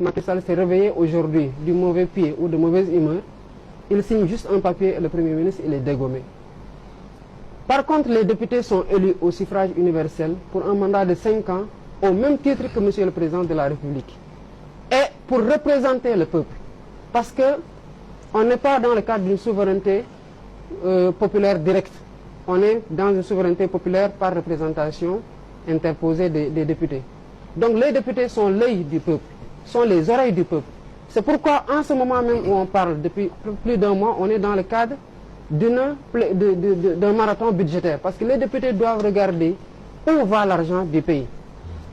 Macky Sall s'est réveillé aujourd'hui du mauvais pied ou de mauvaise humeur, il signe juste un papier et le Premier ministre, il est dégommé. Par contre, les députés sont élus au suffrage universel pour un mandat de 5 ans, au même titre que Monsieur le Président de la République. Et pour représenter le peuple. Parce qu'on n'est pas dans le cadre d'une souveraineté populaire directe. On est dans une souveraineté populaire par représentation interposée des députés. Donc les députés sont l'œil du peuple, sont les oreilles du peuple. C'est pourquoi en ce moment même où on parle, depuis plus d'un mois, on est dans le cadre d'un marathon budgétaire. Parce que les députés doivent regarder où va l'argent du pays.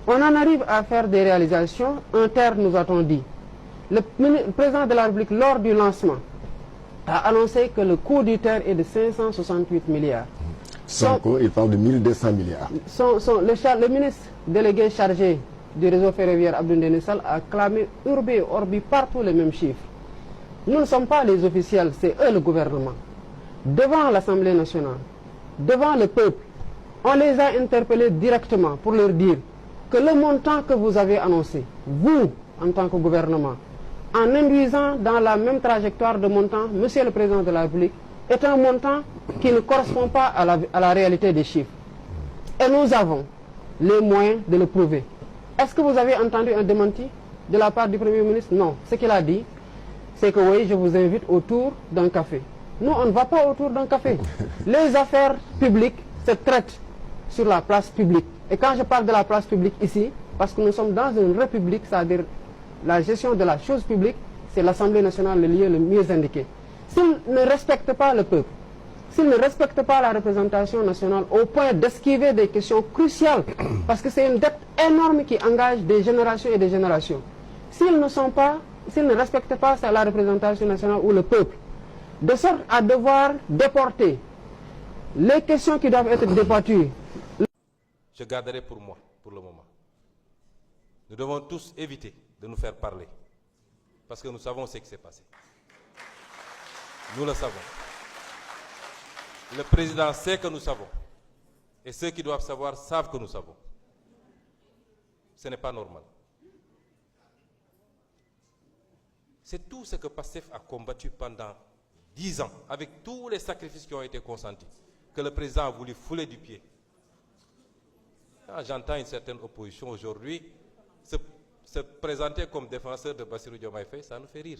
On en arrive à faire des réalisations. Un terre, nous a-t-on dit. Le président de la République, lors du lancement, a annoncé que le coût du terre est de 568 milliards. Sonko, il parle de 1200 milliards. Le ministre délégué chargé du réseau ferroviaire, Abdoul Denissal, a clamé urbi et orbi partout les mêmes chiffres. Nous ne sommes pas les officiels, c'est eux le gouvernement. Devant l'Assemblée nationale, devant le peuple, on les a interpellés directement pour leur dire que le montant que vous avez annoncé, vous, en tant que gouvernement, en induisant dans la même trajectoire de montant, Monsieur le Président de la République, est un montant qui ne correspond pas à la réalité des chiffres. Et nous avons les moyens de le prouver. Est-ce que vous avez entendu un démenti de la part du Premier ministre? Non. Ce qu'il a dit, c'est que oui, je vous invite autour d'un café. Nous, on ne va pas autour d'un café. Les affaires publiques se traitent sur la place publique. Et quand je parle de la place publique ici, parce que nous sommes dans une république, c'est-à-dire la gestion de la chose publique, c'est l'Assemblée nationale le lieu le mieux indiqué. S'ils ne respectent pas le peuple, s'ils ne respectent pas la représentation nationale au point d'esquiver des questions cruciales, parce que c'est une dette énorme qui engage des générations et des générations. S'ils ne respectent pas la représentation nationale ou le peuple, de sorte à devoir déporter les questions qui doivent être débattues. Je garderai pour moi, pour le moment. Nous devons tous éviter de nous faire parler, parce que nous savons ce qui s'est passé. Nous le savons. Le président sait que nous savons. Et ceux qui doivent savoir savent que nous savons. Ce n'est pas normal. C'est tout ce que PASTEF a combattu pendant 10 ans, avec tous les sacrifices qui ont été consentis, que le président a voulu fouler du pied. Quand j'entends une certaine opposition aujourd'hui se présenter comme défenseur de Bassirou Diomaye Faye, ça nous fait rire.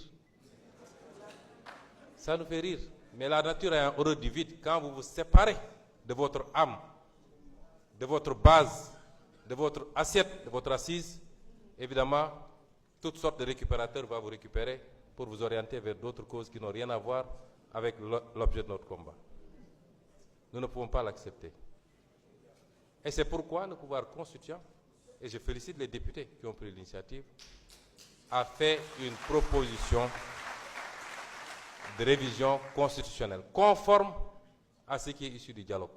Ça nous fait rire. Mais la nature a un horreur du vide. Quand vous vous séparez de votre âme, de votre base, de votre assiette, de votre assise, évidemment, toutes sortes de récupérateurs vont vous récupérer pour vous orienter vers d'autres causes qui n'ont rien à voir avec l'objet de notre combat. Nous ne pouvons pas l'accepter. Et c'est pourquoi le pouvoir constituant, et je félicite les députés qui ont pris l'initiative, a fait une proposition de révision constitutionnelle, conforme à ce qui est issu du dialogue,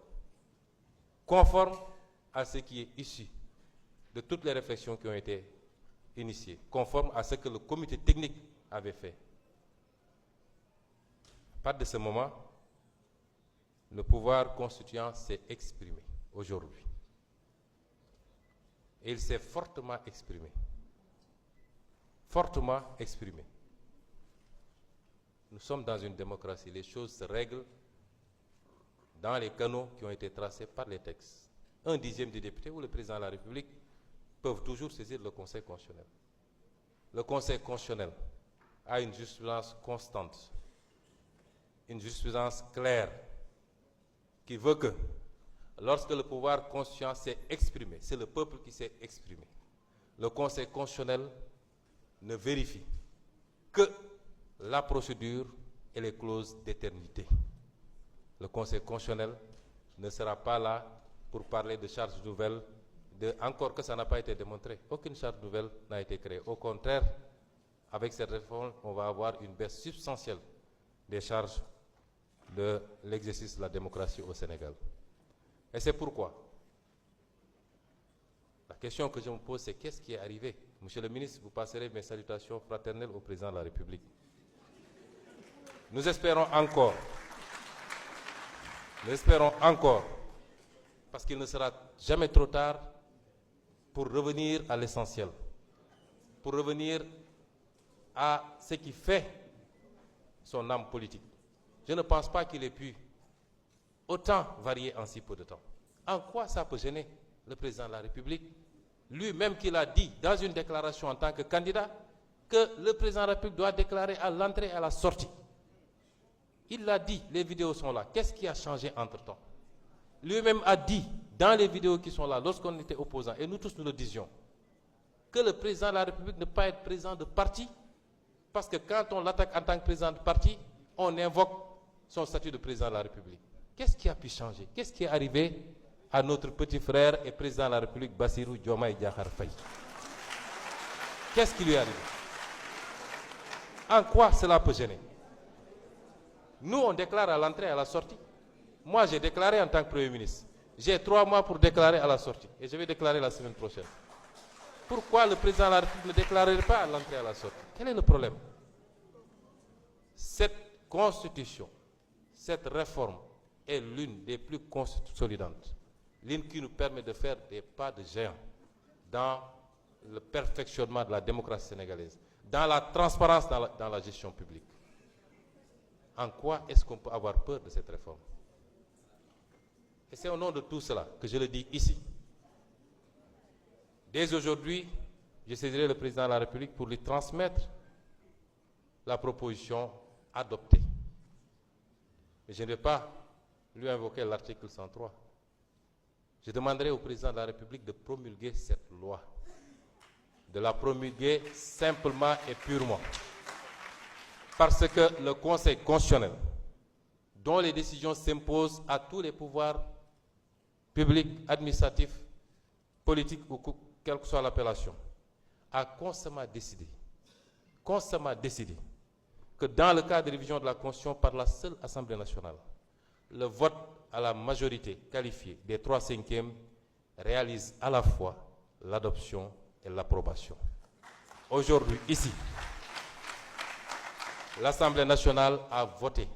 conforme à ce qui est issu de toutes les réflexions qui ont été initiées, conforme à ce que le comité technique avait fait. À partir de ce moment, le pouvoir constituant s'est exprimé aujourd'hui. Et il s'est fortement exprimé. Fortement exprimé. Nous sommes dans une démocratie. Les choses se règlent dans les canaux qui ont été tracés par les textes. 1/10 des députés ou le président de la République peuvent toujours saisir le Conseil constitutionnel. Le Conseil constitutionnel a une jurisprudence constante, une jurisprudence claire, qui veut que lorsque le pouvoir constituant s'est exprimé, c'est le peuple qui s'est exprimé, le Conseil constitutionnel ne vérifie que la procédure et les clauses d'éternité. Le Conseil constitutionnel ne sera pas là pour parler de charges nouvelles, encore que ça n'a pas été démontré. Aucune charge nouvelle n'a été créée. Au contraire, avec cette réforme, on va avoir une baisse substantielle des charges de l'exercice de la démocratie au Sénégal. Et c'est pourquoi la question que je me pose, c'est qu'est-ce qui est arrivé? Monsieur le ministre, vous passerez mes salutations fraternelles au président de la République. Nous espérons encore, parce qu'il ne sera jamais trop tard pour revenir à l'essentiel, pour revenir à ce qui fait son âme politique. Je ne pense pas qu'il ait pu autant varier en si peu de temps. En quoi ça peut gêner le président de la République, lui-même qui l'a dit dans une déclaration en tant que candidat, que le président de la République doit déclarer à l'entrée et à la sortie. Il l'a dit, les vidéos sont là. Qu'est-ce qui a changé entre-temps? Lui-même a dit, dans les vidéos qui sont là, lorsqu'on était opposants, et nous tous nous le disions, que le président de la République ne peut pas être président de parti, parce que quand on l'attaque en tant que président de parti, on invoque son statut de président de la République. Qu'est-ce qui a pu changer? Qu'est-ce qui est arrivé à notre petit frère et président de la République, Bassirou Diomaye Diakhar Faye? Qu'est-ce qui lui est arrivé? En quoi cela peut gêner? Nous, on déclare à l'entrée et à la sortie. Moi, j'ai déclaré en tant que Premier ministre. J'ai 3 mois pour déclarer à la sortie. Et je vais déclarer la semaine prochaine. Pourquoi le président de la République ne déclarerait pas à l'entrée et à la sortie? Quel est le problème? Cette constitution, cette réforme est l'une des plus consolidantes. L'une qui nous permet de faire des pas de géant dans le perfectionnement de la démocratie sénégalaise, dans la transparence dans la gestion publique. En quoi est-ce qu'on peut avoir peur de cette réforme? Et c'est au nom de tout cela que je le dis ici. Dès aujourd'hui, je saisirai le président de la République pour lui transmettre la proposition adoptée. Mais je ne vais pas lui invoquer l'article 103. Je demanderai au président de la République de promulguer cette loi, de la promulguer simplement et purement. Parce que le Conseil constitutionnel, dont les décisions s'imposent à tous les pouvoirs publics, administratifs, politiques ou quelle que soit l'appellation, a constamment décidé que dans le cas de révision de la Constitution par la seule Assemblée nationale, le vote à la majorité qualifiée des 3/5 réalise à la fois l'adoption et l'approbation. Aujourd'hui, ici, l'Assemblée nationale a voté